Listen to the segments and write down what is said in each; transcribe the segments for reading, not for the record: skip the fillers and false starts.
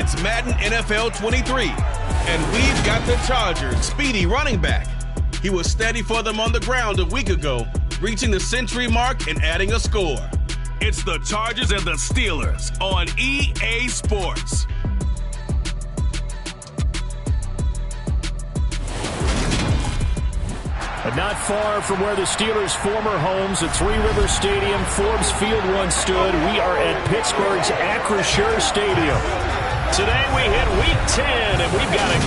It's Madden NFL 23, and we've got the Chargers' speedy running back. He was steady for them on the ground a week ago, reaching the century mark and adding a score. It's the Chargers and the Steelers on EA Sports. But not far from where the Steelers' former homes at Three Rivers Stadium, Forbes Field once stood, we are at Pittsburgh's Acrisure Stadium. Today we hit Week 10, and we've got a...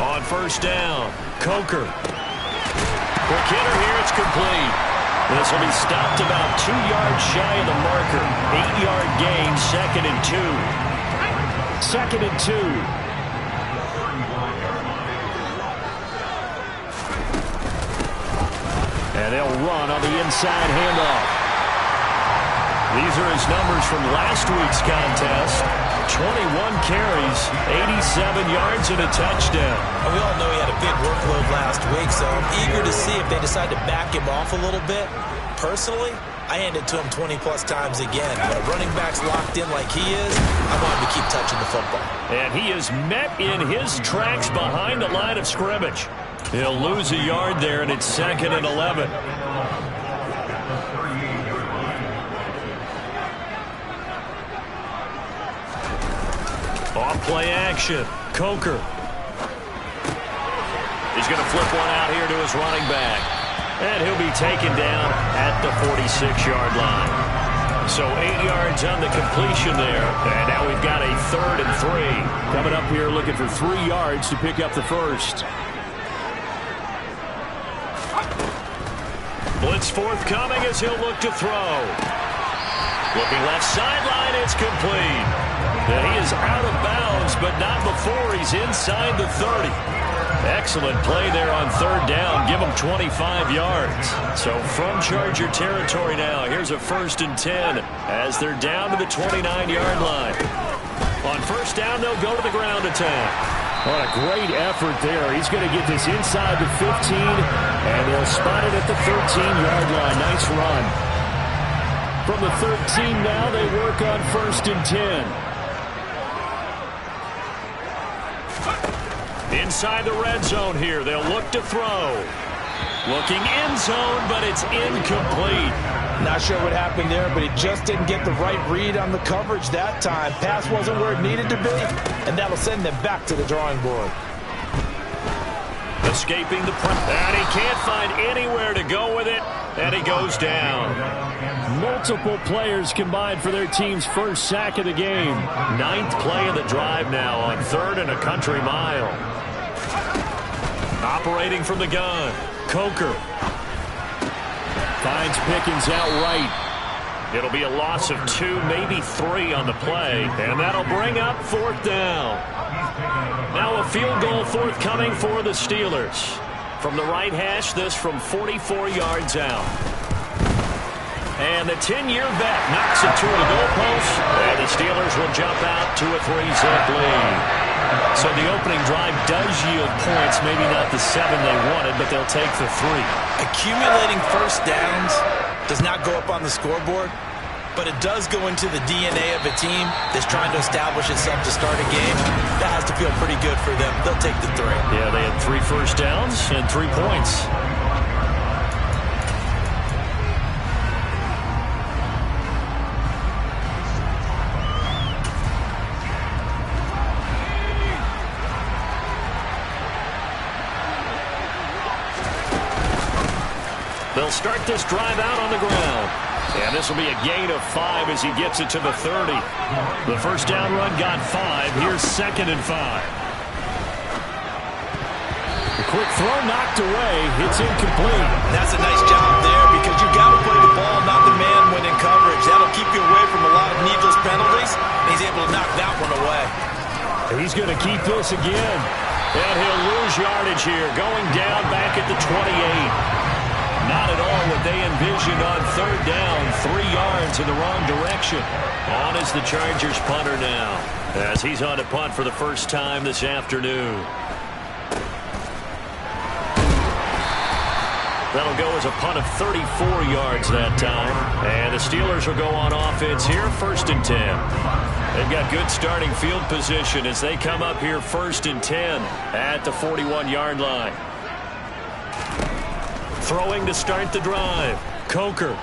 On first down, Coker. Quick hitter here, it's complete. This will be stopped about 2 yards shy of the marker. 8-yard gain, 2nd and 2. 2nd and 2. And they'll run on the inside handoff. These are his numbers from last week's contest. 21 carries, 87 yards, and a touchdown. And we all know he had a big workload last week, so I'm eager to see if they decide to back him off a little bit. Personally, I hand it to him 20-plus times again. When a running back's locked in like he is, I want him to keep touching the football. And he is met in his tracks behind the line of scrimmage. He'll lose a yard there, and it's 2nd and 11. Off play action. Coker. He's going to flip one out here to his running back. And he'll be taken down at the 46-yard line. So 8 yards on the completion there. And now we've got a 3rd and 3. Coming up here looking for 3 yards to pick up the first. Blitz forthcoming as he'll look to throw. Looking left sideline, it's complete. And he is out of bounds, but not before he's inside the 30. Excellent play there on 3rd down. Give him 25 yards. So from Charger territory now, here's a 1st and 10 as they're down to the 29-yard line. On 1st down, they'll go to the ground attack. What a great effort there. He's going to get this inside the 15, and they'll spot it at the 13-yard line. Nice run. From the 13 now, they work on 1st and 10. Inside the red zone here, they'll look to throw. Looking end zone, but it's incomplete. Not sure what happened there, but he just didn't get the right read on the coverage that time. Pass wasn't where it needed to be, and that'll send them back to the drawing board. Escaping the press, and he can't find anywhere to go with it, and he goes down. Multiple players combined for their team's first sack of the game. 9th play of the drive now on 3rd and a country mile. Operating from the gun, Coker. Finds Pickens outright. It'll be a loss of 2, maybe 3 on the play, and that'll bring up 4th down. Now a field goal forthcoming for the Steelers. From the right hash, this from 44 yards out. And the 10-year vet knocks it to the goalpost, and the Steelers will jump out to a 3-zip lead. So the opening drive does yield points, maybe not the 7 they wanted, but they'll take the 3. Accumulating first downs does not go up on the scoreboard, but it does go into the DNA of a team that's trying to establish itself to start a game. That has to feel pretty good for them. They'll take the 3. Yeah, they had 3 first downs and 3 points. They'll start this drive out on the ground. And this will be a gain of 5 as he gets it to the 30. The first down run got 5. Here's 2nd and 5. The quick throw knocked away. It's incomplete. That's a nice job there because you got to play the ball, not the man when in coverage. That'll keep you away from a lot of needless penalties. And he's able to knock that one away. He's going to keep this again. And he'll lose yardage here, going down back at the 28. Not at all what they envisioned on third down. 3 yards in the wrong direction. On is the Chargers punter now, as he's on to punt for the first time this afternoon. That'll go as a punt of 34 yards that time. And the Steelers will go on offense here, 1st and 10. They've got good starting field position as they come up here 1st and 10 at the 41-yard line. Throwing to start the drive. Coker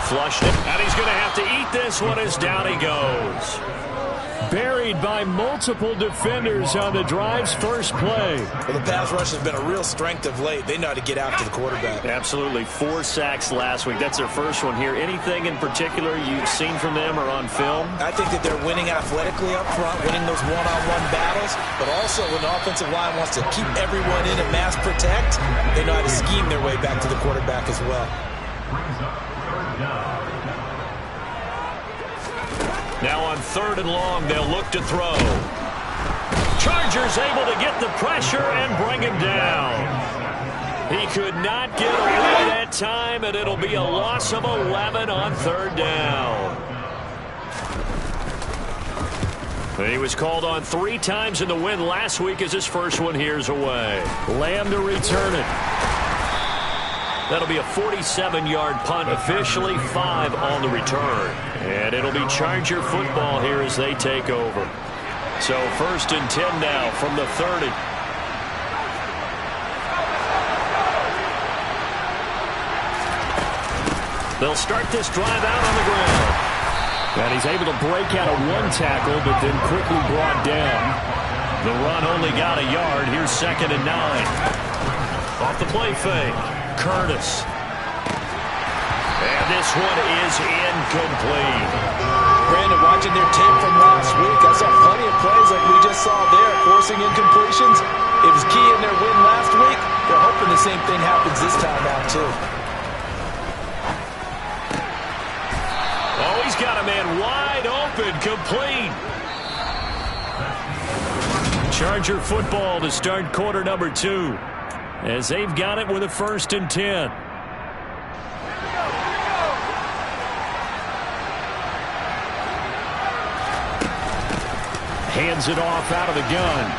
flushed it, and he's going to have to eat this one as down he goes. Buried by multiple defenders on the drive's first play. Well, the pass rush has been a real strength of late. They know how to get after the quarterback. Absolutely. 4 sacks last week. That's their first one here. Anything in particular you've seen from them or on film? I think that they're winning athletically up front, winning those one-on-one battles, but also when the offensive line wants to keep everyone in and mass protect, they know how to scheme their way back to the quarterback as well. Now on 3rd and long, they'll look to throw. Chargers able to get the pressure and bring him down. He could not get away that time, and it'll be a loss of 11 on 3rd down. He was called on 3 times in the win last week as his first one here's away. Lamb to return it. That'll be a 47-yard punt, officially 5 on the return. And it'll be Charger football here as they take over. So 1st and 10 now from the 30. They'll start this drive out on the ground. And he's able to break out of 1 tackle, but then quickly brought down. The run only got a yard. Here's 2nd and 9. Off the play fake. Curtis. And this one is incomplete. Brandon, watching their tape from last week, I saw plenty of plays like we just saw there, forcing incompletions. It was key in their win last week. They're hoping the same thing happens this time out, too. Oh, he's got a man wide open, complete. Charger football to start quarter number 2. As they've got it with a 1st and 10. Hands it off out of the gun.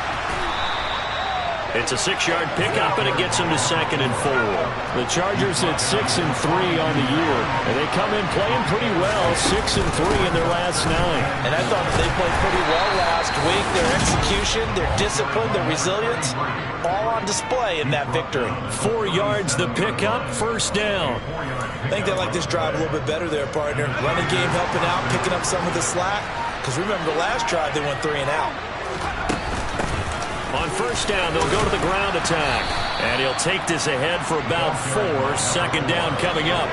It's a 6-yard pickup, and it gets him to 2nd and 4. The Chargers at 6 and 3 on the year, and they come in playing pretty well, 6 and 3 in their last 9. And I thought that they played pretty well last week. Their execution, their discipline, their resilience, all on display in that victory. 4 yards the pickup, 1st down. I think they like this drive a little bit better there, partner. Running game helping out, picking up some of the slack. Because remember, the last drive they went 3 and out. On 1st down, they'll go to the ground attack. And he'll take this ahead for about 4. 2nd down coming up.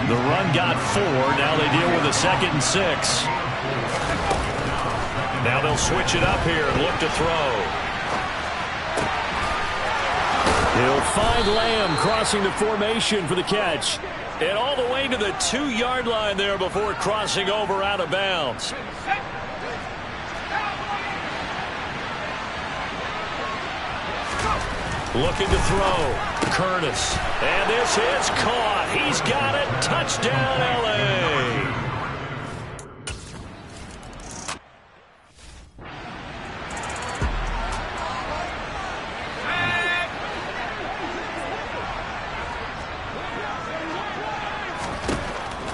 The run got 4. Now they deal with a 2nd and 6. Now they'll switch it up here and look to throw. He'll find Lamb crossing the formation for the catch. And all the way to the 2-yard line there before crossing over out of bounds. Looking to throw. Curtis. And this is caught. He's got it. Touchdown, L.A.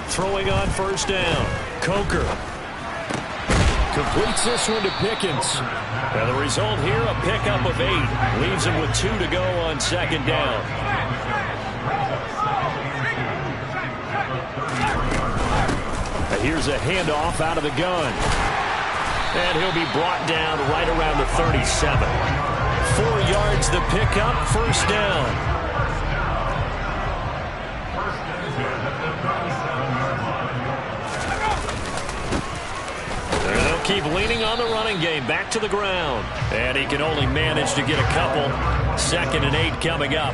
Throwing on 1st down. Coker completes this one to Pickens. And the result here, a pickup of 8. Leaves him with 2 to go on 2nd down. And here's a handoff out of the gun. And he'll be brought down right around the 37. 4 yards the pickup, 1st down. Keep leaning on the running game. Back to the ground. And he can only manage to get a couple. 2nd and 8 coming up.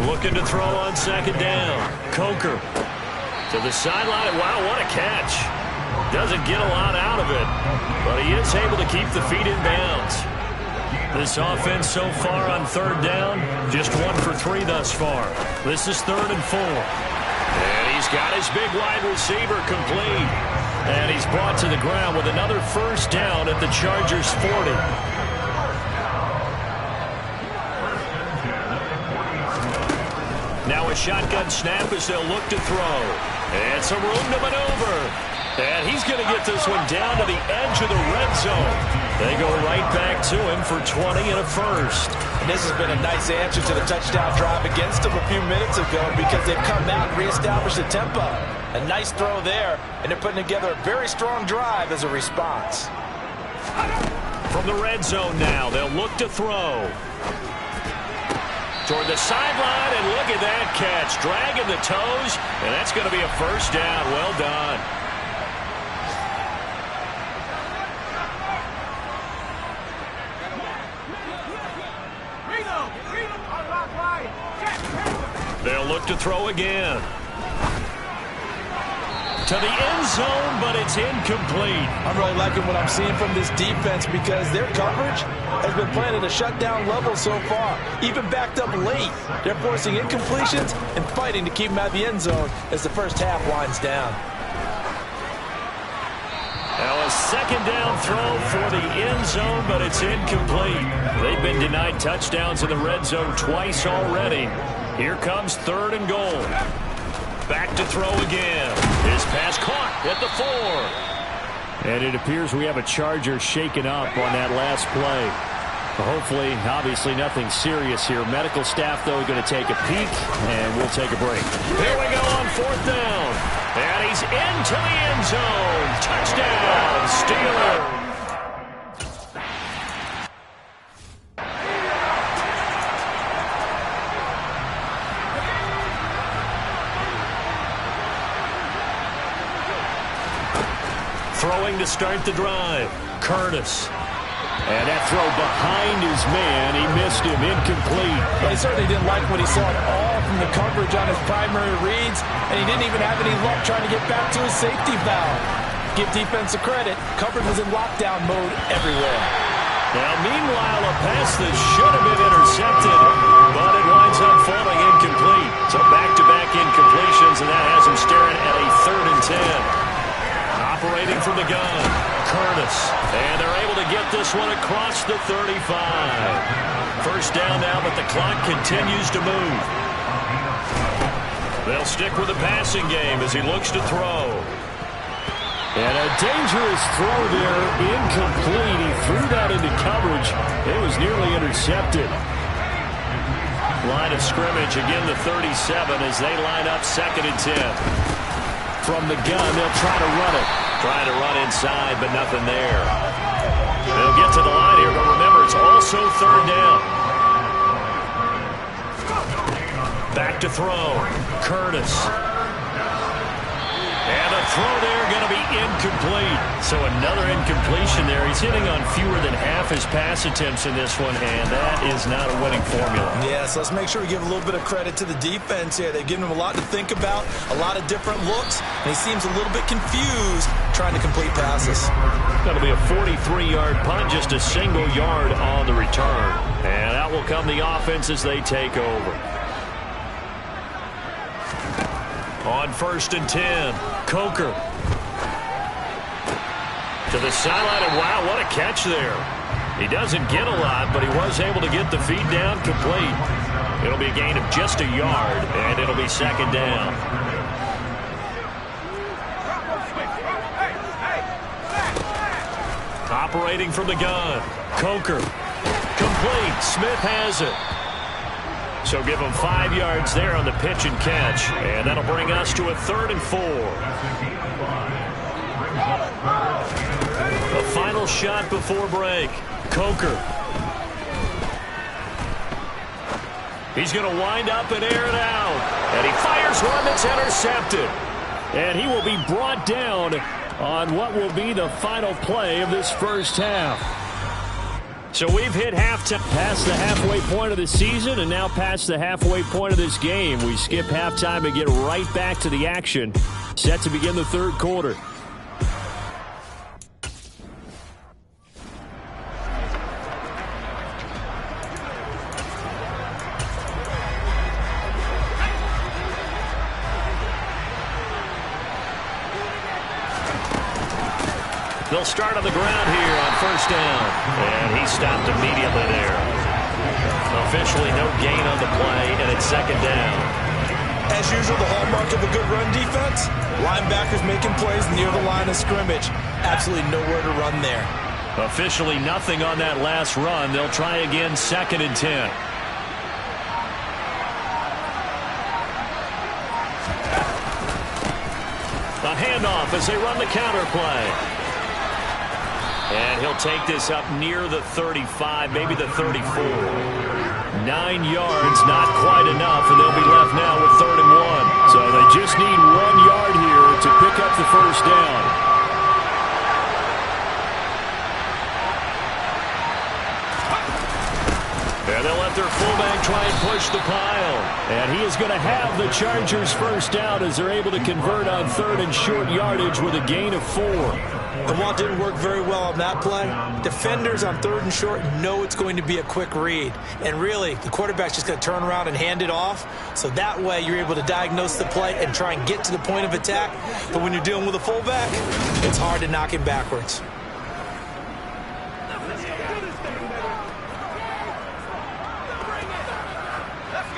Looking to throw on 2nd down. Coker to the sideline. Wow, what a catch. Doesn't get a lot out of it, but he is able to keep the feet in bounds. This offense so far on third down, just 1 for 3 thus far. This is 3rd and 4. And he's got his big wide receiver complete. And he's brought to the ground with another first down at the Chargers' 40. Now a shotgun snap as they'll look to throw. And some room to maneuver. And he's going to get this one down to the edge of the red zone. They go right back to him for 20 and a first. And this has been a nice answer to the touchdown drive against them a few minutes ago because they've come out and reestablished the tempo. A nice throw there, and they're putting together a very strong drive as a response. From the red zone now, they'll look to throw. Toward the sideline, and look at that catch. Dragging the toes, and that's going to be a first down. Well done. They'll look to throw again. To the end zone, but it's incomplete. I'm really liking what I'm seeing from this defense because their coverage has been playing at a shutdown level so far. Even backed up late. They're forcing incompletions and fighting to keep them out of the end zone as the first half winds down. Now a second down throw for the end zone, but it's incomplete. They've been denied touchdowns in the red zone twice already. Here comes 3rd and goal. Back to throw again. His pass caught at the 4. And it appears we have a Charger shaken up on that last play. Hopefully, obviously nothing serious here. Medical staff, though, going to take a peek, and we'll take a break. Here we go on 4th down. And he's into the end zone. Touchdown, Steelers. Throwing to start the drive. Curtis. And that throw behind his man. He missed him. Incomplete. Well, he certainly didn't like what he saw at all from the coverage on his primary reads, and he didn't even have any luck trying to get back to his safety valve. Give defense a credit. Coverage was in lockdown mode everywhere. Now, meanwhile, a pass that should have been intercepted, but it winds up falling incomplete. So back-to-back incompletions, and that has him staring at a 3rd and 10. Operating from the gun, Curtis. And they're able to get this one across the 35. First down now, but the clock continues to move. They'll stick with the passing game as he looks to throw. And a dangerous throw there, incomplete. He threw that into coverage. It was nearly intercepted. Line of scrimmage, again the 37 as they line up 2nd and 10. From the gun, they'll try to run it. Trying to run inside, but nothing there. They'll get to the line here, but remember, it's also 3rd down. Back to throw. Curtis. And a throw there going to be incomplete. So another incompletion there. He's hitting on fewer than half his pass attempts in this one, and that is not a winning formula. Yes, let's make sure we give a little bit of credit to the defense here. They've given him a lot to think about, a lot of different looks, and he seems a little bit confused trying to complete passes. That'll be a 43-yard punt, just a single yard on the return. And out will come the offense as they take over. On 1st and 10, Coker. To the sideline, and wow, what a catch there. He doesn't get a lot, but he was able to get the feed down complete. It'll be a gain of just a yard, and it'll be 2nd down. Operating from the gun, Coker. Complete, Smith has it. So give him 5 yards there on the pitch and catch. And that'll bring us to a 3rd and 4. A final shot before break. Coker. He's going to wind up and air it out. And he fires one that's intercepted. And he will be brought down on what will be the final play of this first half. So we've hit halftime, past the halfway point of the season, and now past the halfway point of this game. We skip halftime and get right back to the action. Set to begin the 3rd quarter. They'll start on the ground here on first down. And he stopped immediately there. Officially no gain on the play, and it's second down. As usual, the hallmark of a good run defense, linebackers making plays near the line of scrimmage. Absolutely nowhere to run there. Officially nothing on that last run. They'll try again, 2nd and 10. A handoff as they run the counter play. And he'll take this up near the 35, maybe the 34. 9 yards, not quite enough, and they'll be left now with 3rd and 1. So they just need 1 yard here to pick up the first down. And they'll let their fullback try and push the pile. And he is going to have the Chargers first down as they're able to convert on 3rd and short yardage with a gain of 4. And while it didn't work very well on that play, defenders on 3rd and short know it's going to be a quick read. And really, the quarterback's just going to turn around and hand it off. So that way, you're able to diagnose the play and try and get to the point of attack. But when you're dealing with a fullback, it's hard to knock him backwards.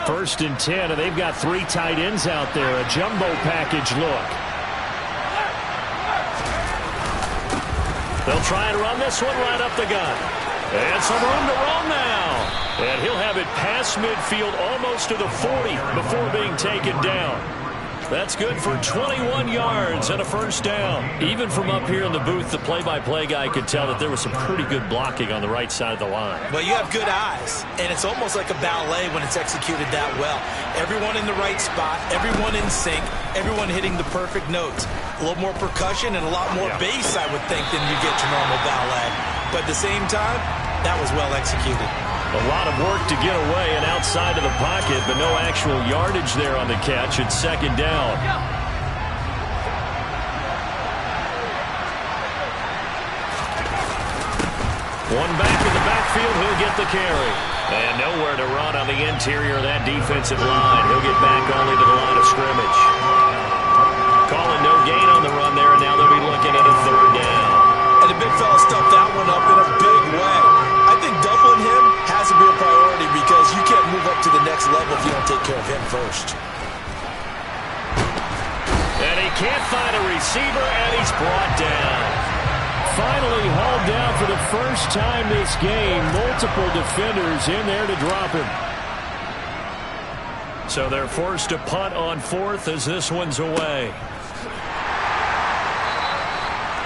First and 10, and they've got 3 tight ends out there. A jumbo package look. They'll try and run this one right up the gut. And some room to run now. And he'll have it past midfield almost to the 40 before being taken down. That's good for 21 yards and a first down. Even from up here in the booth, the play-by-play guy could tell that there was some pretty good blocking on the right side of the line. Well, you have good eyes, and it's almost like a ballet when it's executed that well. Everyone in the right spot, everyone in sync, everyone hitting the perfect notes. A little more percussion and a lot more bass, I would think, than you get your normal ballet. But at the same time, that was well executed. A lot of work to get away and outside of the pocket, but no actual yardage there on the catch. It's second down. One back in the backfield, he'll get the carry. And nowhere to run on the interior of that defensive line. He'll get back only to the line of scrimmage. Calling no gain on the run there, and now they'll be looking at a 3rd down. And the big fella stuffed that one up in a big way. I think doubling him has to be a priority because you can't move up to the next level if you don't take care of him first. And he can't find a receiver, and he's brought down. Finally hauled down for the first time this game. Multiple defenders in there to drop him. So they're forced to punt on 4th as this one's away.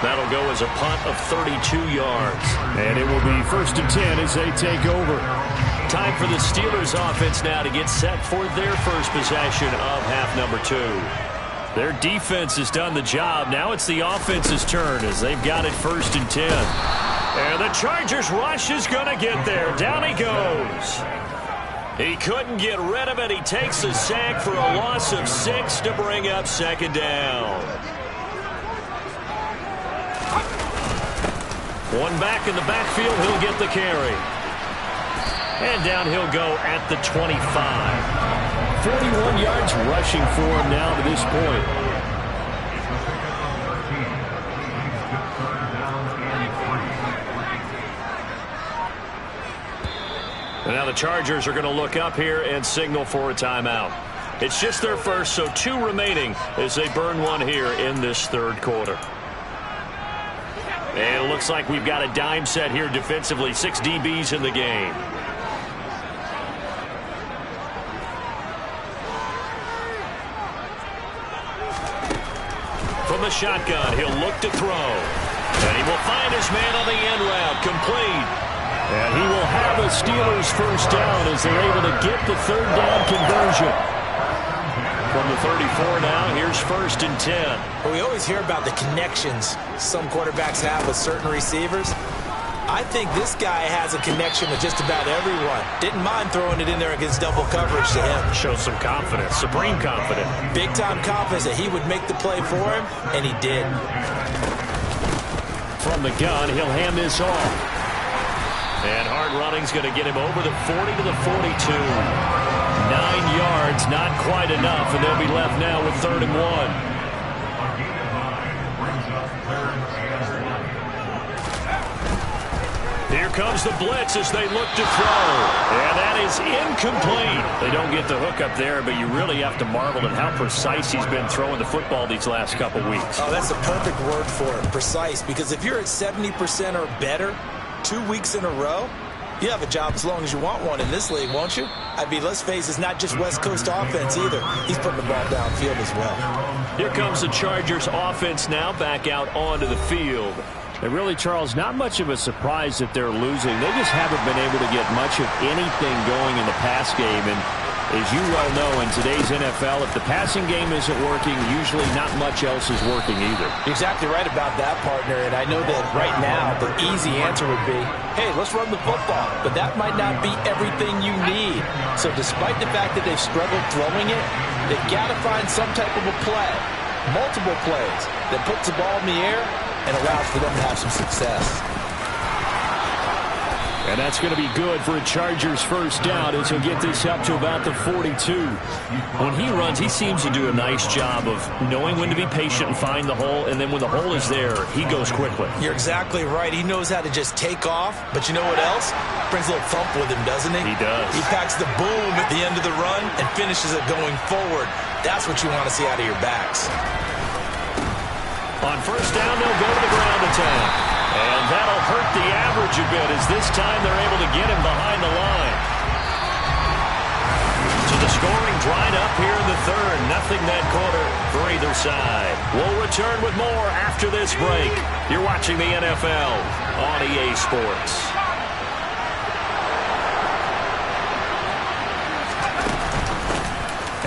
That'll go as a punt of 32 yards. And it will be 1st and 10 as they take over. Time for the Steelers offense now to get set for their first possession of half number 2. Their defense has done the job. Now it's the offense's turn as they've got it 1st and 10. And the Chargers rush is going to get there. Down he goes. He couldn't get rid of it. He takes a sack for a loss of 6 to bring up second down. One back in the backfield, he'll get the carry. And down he'll go at the 25. 41 yards rushing for him now to this point. And now the Chargers are going to look up here and signal for a timeout. It's just their first, so 2 remaining as they burn one here in this 3rd quarter. And it looks like we've got a dime set here defensively. 6 DBs in the game. From the shotgun, he'll look to throw. And he will find his man on the end route. Complete. And he will have a Steelers first down as they're able to get the 3rd down conversion. From the 34 now, here's 1st and 10. Well, we always hear about the connections some quarterbacks have with certain receivers. I think this guy has a connection with just about everyone. Didn't mind throwing it in there against double coverage to him. Shows some confidence, supreme confidence. Big-time confidence that he would make the play for him, and he did. From the gun, he'll hand this off. And hard running's going to get him over the 40 to the 42. 9 yards, not quite enough, and they'll be left now with 3rd and 1. Here comes the blitz as they look to throw. And that is incomplete. They don't get the hook up there, but you really have to marvel at how precise he's been throwing the football these last couple weeks. Oh, that's the perfect word for it, precise. Because if you're at 70% or better 2 weeks in a row, you have a job as long as you want one in this league, won't you? I mean, let's face it, it's not just West Coast offense either. He's putting the ball downfield as well. Here comes the Chargers offense now back out onto the field. And really, Charles, not much of a surprise that they're losing. They just haven't been able to get much of anything going in the pass game. And as you well know, in today's NFL, if the passing game isn't working, usually not much else is working either. You're exactly right about that, partner. And I know that right now the easy answer would be, hey, let's run the football. But that might not be everything you need. So despite the fact that they've struggled throwing it, they've got to find some type of a play, multiple plays, that puts the ball in the air and allows for them to have some success. And that's going to be good for a Chargers first down as he'll get this up to about the 42. When he runs, he seems to do a nice job of knowing when to be patient and find the hole, and then when the hole is there, he goes quickly. You're exactly right. He knows how to just take off, but you know what else? Brings a little thump with him, doesn't he? He does. He packs the boom at the end of the run and finishes it going forward. That's what you want to see out of your backs. On first down, they'll go to the ground attack. And that'll hurt the average a bit as this time they're able to get him behind the line. So the scoring dried up here in the third. Nothing that quarter for either side. We'll return with more after this break. You're watching the NFL on EA Sports.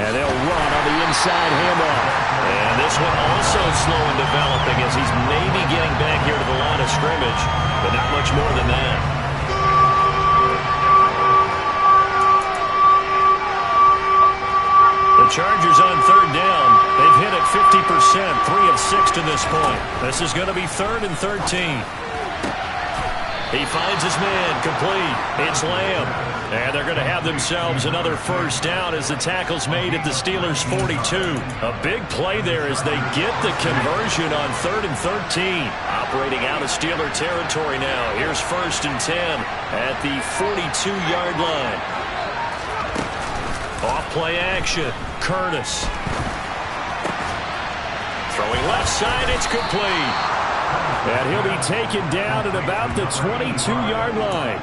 And they'll run on the inside handoff. And this one also slow in developing as he's maybe getting back here to the line of scrimmage, but not much more than that. The Chargers on third down. They've hit it 50%, 3 of 6 to this point. This is going to be 3rd and 13. He finds his man, complete. It's Lamb. And they're going to have themselves another first down as the tackle's made at the Steelers' 42. A big play there as they get the conversion on 3rd and 13. Operating out of Steeler territory now. Here's 1st and 10 at the 42-yard line. Off play action. Curtis. Throwing left side, it's complete. And he'll be taken down at about the 22-yard line.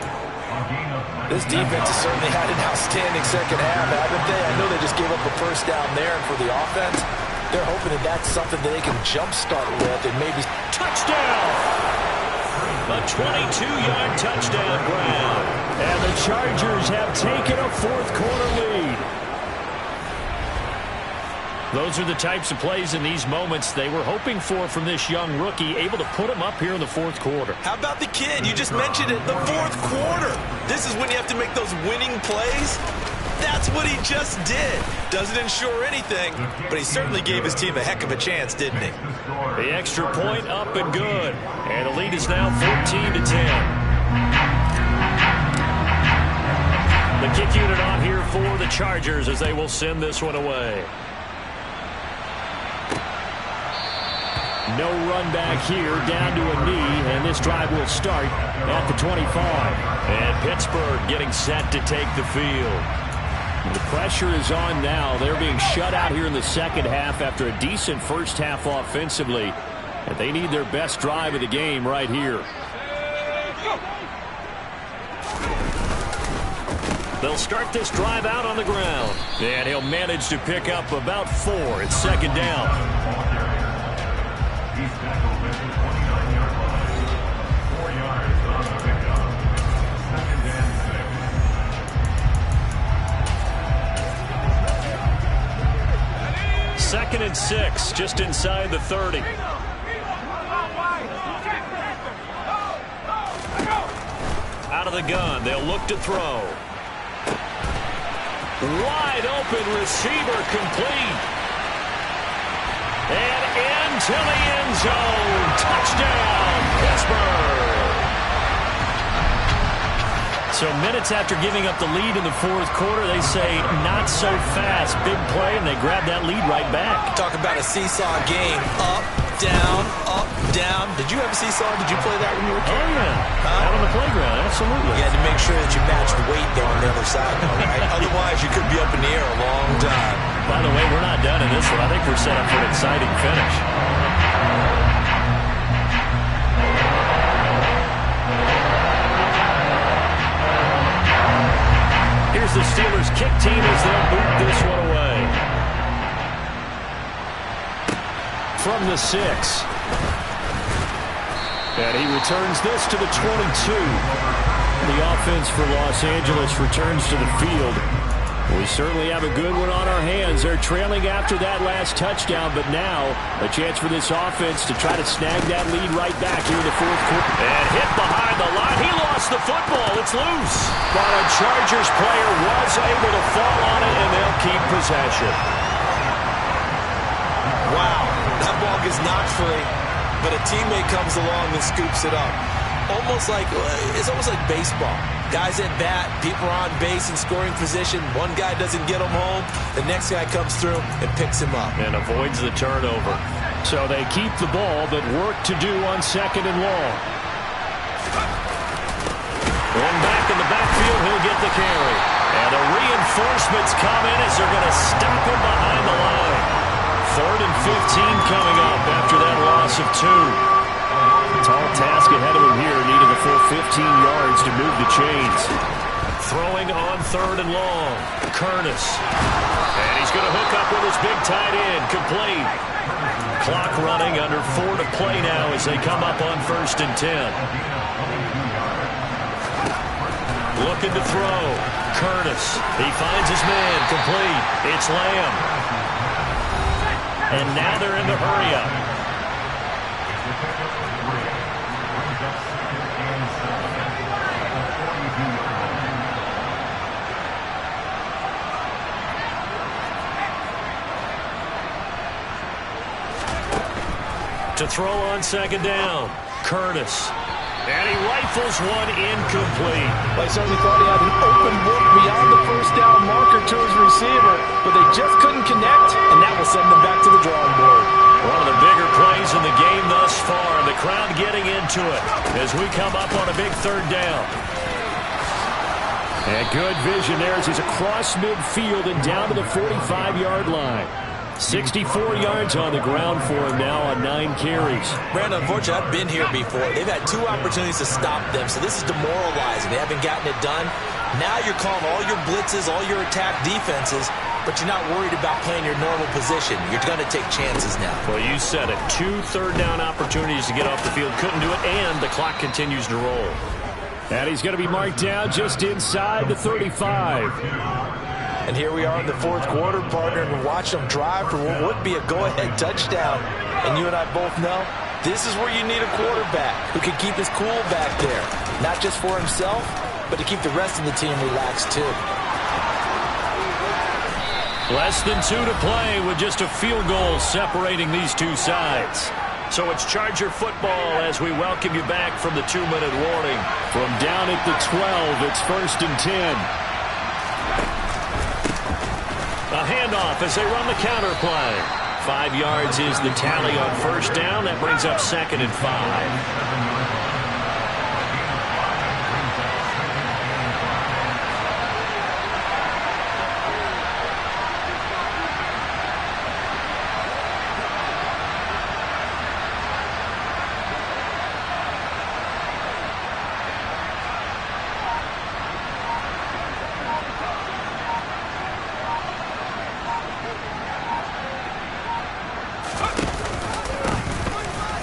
This defense has certainly had an outstanding second half, haven't they? I know they just gave up a first down there, and for the offense, they're hoping that that's something that they can jumpstart with and maybe... Touchdown! A 22-yard touchdown ground. And the Chargers have taken a fourth-quarter lead. Those are the types of plays in these moments they were hoping for from this young rookie, able to put him up here in the fourth quarter. How about the kid? You just mentioned it, the fourth quarter. This is when you have to make those winning plays. That's what he just did. Doesn't ensure anything, but he certainly gave his team a heck of a chance, didn't he? The extra point up and good. And the lead is now 14-10. The kick unit on here for the Chargers as they will send this one away. No run back here, down to a knee, and this drive will start at the 25. And Pittsburgh getting set to take the field. The pressure is on now. They're being shut out here in the second half after a decent first half offensively. And they need their best drive of the game right here. They'll start this drive out on the ground. And he'll manage to pick up about 4. It's second down. He's tackled at the 29-yard line. 4 yards on the pickup. 2nd and 6. 2nd and 6, just inside the 30. Out of the gun, they'll look to throw. Wide open receiver, complete. And into the end zone. Touchdown, Pittsburgh. So minutes after giving up the lead in the fourth quarter, they say not so fast. Big play, and they grab that lead right back. Talk about a seesaw game. Up, down, down. Did you ever see Did you play that when you were a kid? Oh, yeah. Out on the playground, absolutely. You had to make sure that you matched weight there on the other side, though, right? Otherwise, you could be up in the air a long time. By the way, we're not done in this one. I think we're set up for an exciting finish. Here's the Steelers' kick team as they'll boot this one away. From the 6. And he returns this to the 22. The offense for Los Angeles returns to the field. We certainly have a good one on our hands. They're trailing after that last touchdown, but now a chance for this offense to try to snag that lead right back here in the fourth quarter. And hit behind the line. He lost the football. It's loose. But a Chargers player was able to fall on it, and they'll keep possession. Wow, that ball gets knocked free, but a teammate comes along and scoops it up. It's almost like baseball. Guys at bat, people are on base in scoring position. One guy doesn't get him home. The next guy comes through and picks him up. And avoids the turnover. So they keep the ball, but work to do on 2nd and long. One back in the backfield, he'll get the carry. And the reinforcements come in as they're going to stop him behind the line. 3rd and 15 coming up after that loss of 2. Tall task ahead of him here, needing a full 15 yards to move the chains. Throwing on 3rd and long. Curtis. And he's going to hook up with his big tight end. Complete. Clock running, under 4 to play now as they come up on 1st and 10. Looking to throw. Curtis. He finds his man. Complete. It's Lamb. And now they're in the hurry-up. To throw on 2nd down. Curtis. And he rifles one incomplete. They certainly thought he had an open look beyond the 1st down marker to his receiver, but they just couldn't connect, and that will send them back to the drawing board. One of the bigger plays in the game thus far. The crowd getting into it as we come up on a big 3rd down. And good vision there as he's across midfield and down to the 45-yard line. 64 yards on the ground for him now on 9 carries. Brandon, unfortunately, I've been here before. They've had 2 opportunities to stop them, so this is demoralizing. They haven't gotten it done. Now you're calling all your blitzes, all your attack defenses, but you're not worried about playing your normal position. You're going to take chances now. Well, you said it. 2 third-down opportunities to get off the field. Couldn't do it, and the clock continues to roll. And he's going to be marked down just inside the 35. And here we are in the 4th quarter, partner, and watch them drive for what would be a go-ahead touchdown. And you and I both know this is where you need a quarterback who can keep his cool back there. Not just for himself, but to keep the rest of the team relaxed, too. Less than 2 to play with just a field goal separating these 2 sides. So it's Charger football as we welcome you back from the 2-minute warning. From down at the 12, it's 1st and 10. A handoff as they run the counter play. 5 yards is the tally on 1st down. That brings up 2nd and 5.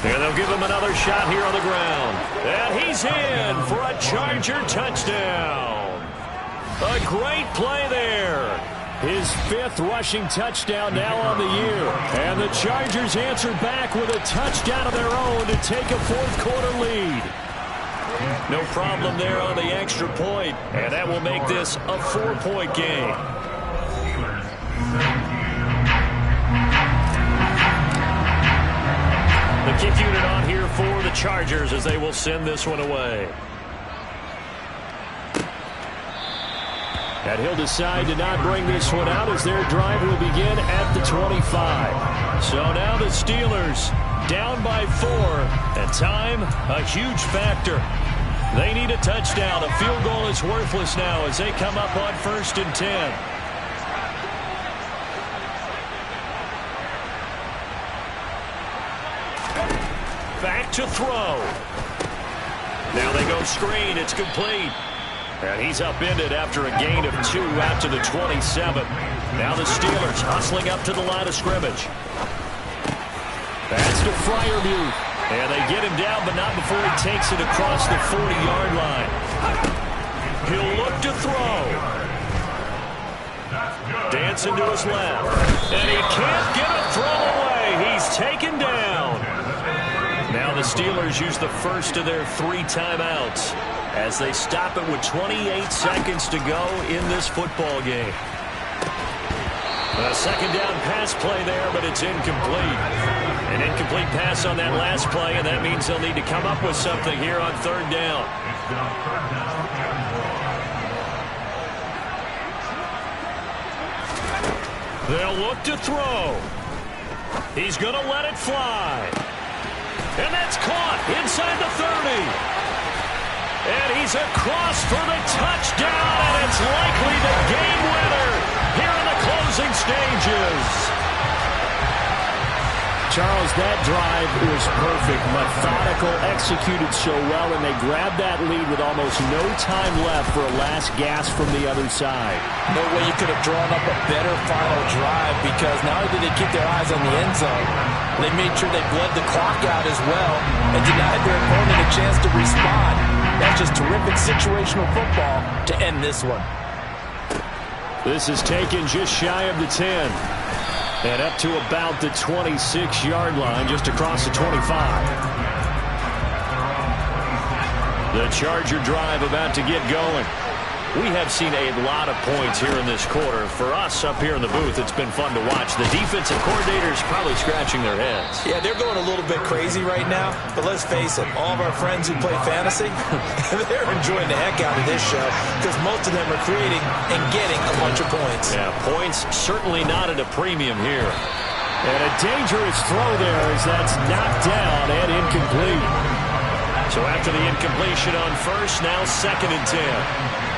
And they'll give him another shot here on the ground. And he's in for a Charger touchdown. A great play there. His 5th rushing touchdown now on the year. And the Chargers answer back with a touchdown of their own to take a 4th quarter lead. No problem there on the extra point. And that will make this a 4-point game. The kick unit on here for the Chargers as they will send this one away. And he'll decide to not bring this one out as their drive will begin at the 25. So now the Steelers down by 4. And time, a huge factor. They need a touchdown. A field goal is worthless now as they come up on 1st and 10. Back to throw. Now they go screen. It's complete. And he's upended after a gain of 2 out to the 27. Now the Steelers hustling up to the line of scrimmage. That's to Freiermuth. And they get him down, but not before he takes it across the 40-yard line. He'll look to throw. Dancing to his left. And he can't get a throw away. He's taken down. Now the Steelers use the first of their 3 timeouts as they stop it with 28 seconds to go in this football game. A second down pass play there, but it's incomplete. An incomplete pass on that last play, and that means they'll need to come up with something here on 3rd down. They'll look to throw. He's going to let it fly. And that's caught inside the 30. And he's across for the touchdown, and it's likely the game winner here in the closing stages. Charles, that drive was perfect, methodical, executed so well, and they grabbed that lead with almost no time left for a last gasp from the other side. No way you could have drawn up a better final drive, because not only did they keep their eyes on the end zone, they made sure they bled the clock out as well and denied their opponent a chance to respond. That's just terrific situational football to end this one. This is taken just shy of the 10. And up to about the 26-yard line, just across the 25. The Charger drive about to get going. We have seen a lot of points here in this quarter. For us up here in the booth, it's been fun to watch. The defensive coordinators probably scratching their heads. Yeah, they're going a little bit crazy right now. But let's face it, all of our friends who play fantasy, they're enjoying the heck out of this show because most of them are creating and getting a bunch of points. Yeah, points certainly not at a premium here. And a dangerous throw there as that's knocked down and incomplete. So after the incompletion on first, now 2nd and 10.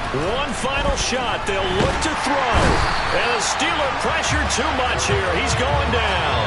One final shot. They'll look to throw. And the Steeler pressure too much here. He's going down.